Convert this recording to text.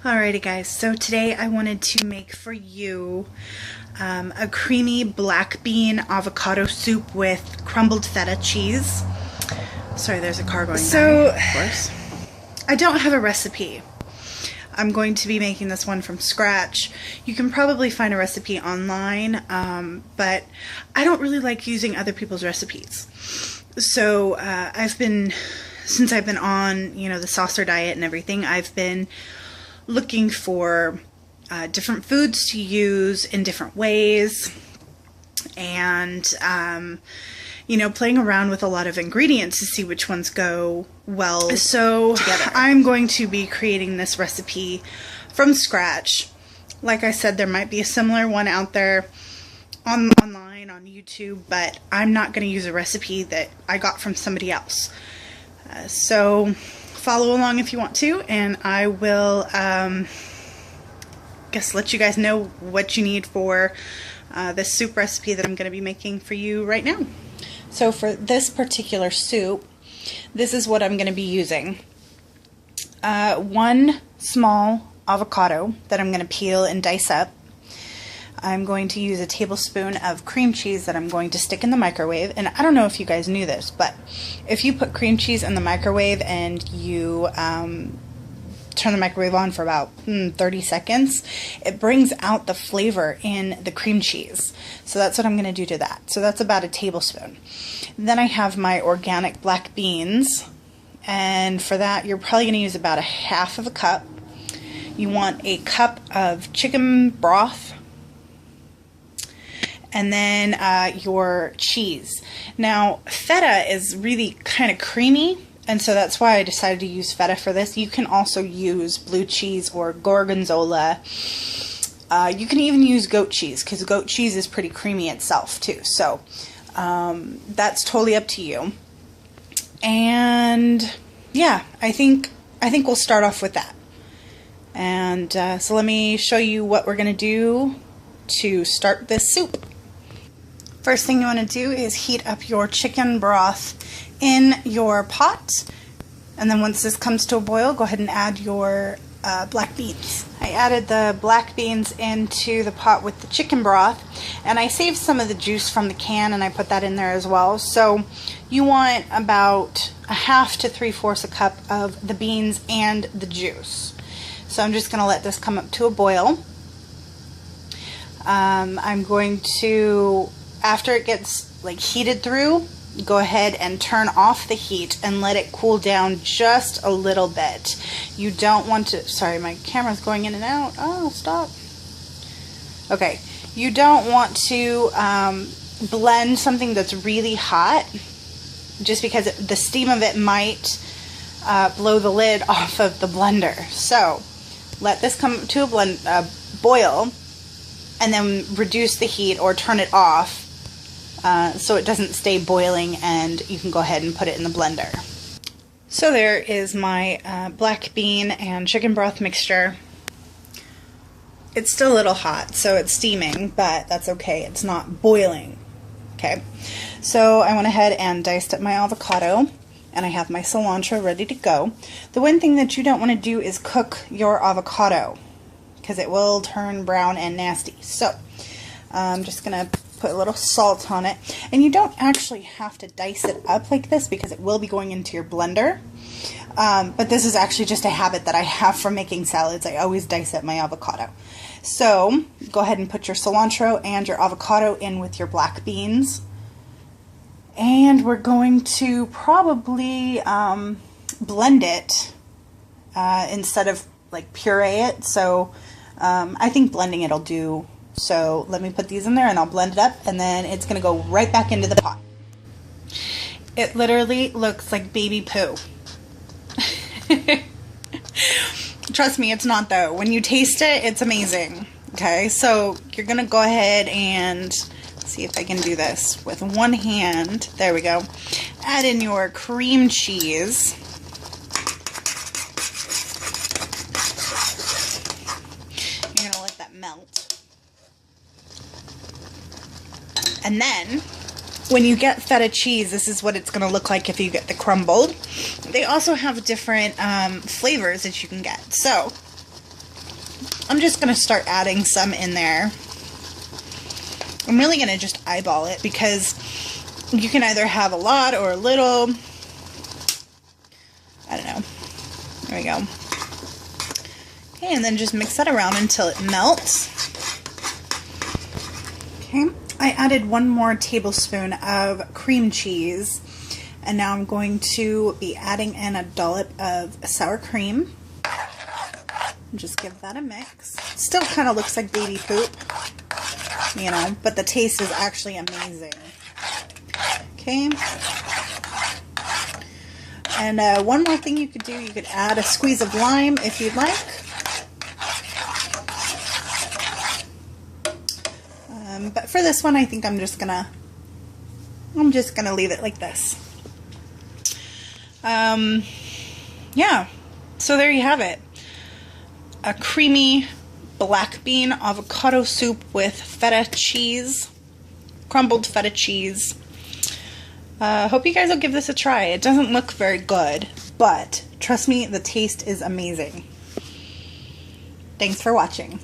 Alrighty guys, so today I wanted to make for you a creamy black bean avocado soup with crumbled feta cheese. Sorry, there's a car going by, of course. I don't have a recipe. I'm going to be making this one from scratch. You can probably find a recipe online, but I don't really like using other people's recipes. So since I've been on, the saucer diet and everything, I've been looking for different foods to use in different ways, and playing around with a lot of ingredients to see which ones go well together. I'm going to be creating this recipe from scratch. Like I said, there might be a similar one out there online on YouTube, but I'm not going to use a recipe that I got from somebody else. So follow along if you want to, and I will let you guys know what you need for this soup recipe that I'm going to be making for you right now. So for this particular soup, this is what I'm going to be using. One small avocado that I'm going to peel and dice up. I'm going to use a tablespoon of cream cheese that I'm going to stick in the microwave. And I don't know if you guys knew this, but if you put cream cheese in the microwave and you turn the microwave on for about 30 seconds, it brings out the flavor in the cream cheese. So that's what I'm going to do to that. So that's about a tablespoon. Then I have my organic black beans, and for that you're probably going to use about a half of a cup. You want a cup of chicken broth, and then your cheese. Now, feta is really kind of creamy, and so that's why I decided to use feta for this. You can also use blue cheese or gorgonzola. You can even use goat cheese, because goat cheese is pretty creamy itself too. So that's totally up to you. And yeah, I think we'll start off with that. And so let me show you what we're going to do to start this soup. First thing you want to do is heat up your chicken broth in your pot, and then once this comes to a boil, go ahead and add your black beans. I added the black beans into the pot with the chicken broth, and I saved some of the juice from the can and I put that in there as well. So you want about a half to 3/4 a cup of the beans and the juice. So I'm just going to let this come up to a boil. I'm going to, after it gets heated through, go ahead and turn off the heat and let it cool down just a little bit. You don't want to, sorry, my camera's going in and out. Oh, stop. Okay, you don't want to blend something that's really hot, just because the steam of it might blow the lid off of the blender. So let this come to a boil, and then reduce the heat or turn it off so it doesn't stay boiling, and you can go ahead and put it in the blender. So there is my black bean and chicken broth mixture. It's still a little hot, so it's steaming, but that's okay. It's not boiling. Okay, so I went ahead and diced up my avocado, and I have my cilantro ready to go. The one thing that you don't want to do is cook your avocado, because it will turn brown and nasty. So I'm just going to put a little salt on it. And you don't actually have to dice it up like this, because it will be going into your blender. But this is actually just a habit that I have from making salads. I always dice up my avocado. So go ahead and put your cilantro and your avocado in with your black beans. And we're going to probably blend it instead of puree it. So I think blending it'll do. So let me put these in there and I'll blend it up, and then it's going to go right back into the pot. It literally looks like baby poo. Trust me, it's not though. When you taste it, it's amazing. Okay, so you're going to go ahead and see if I can do this with one hand. There we go. Add in your cream cheese. You're going to let that melt. And then, when you get feta cheese, this is what it's going to look like if you get the crumbled. They also have different flavors that you can get. So, I'm just going to start adding some in there. I'm really going to just eyeball it because you can either have a lot or a little. I don't know. There we go. Okay, and then just mix that around until it melts. Okay, I added 1 more tablespoon of cream cheese. And now I'm going to be adding in a dollop of sour cream. Just give that a mix. Still kind of looks like baby poop, you know, but the taste is actually amazing. Okay. And one more thing you could do, you could add a squeeze of lime if you'd like. But for this one, I think I'm just gonna leave it like this. Yeah, so there you have it. A creamy black bean avocado soup with feta cheese, crumbled feta cheese. Hope you guys will give this a try. It doesn't look very good, but trust me, the taste is amazing. Thanks for watching.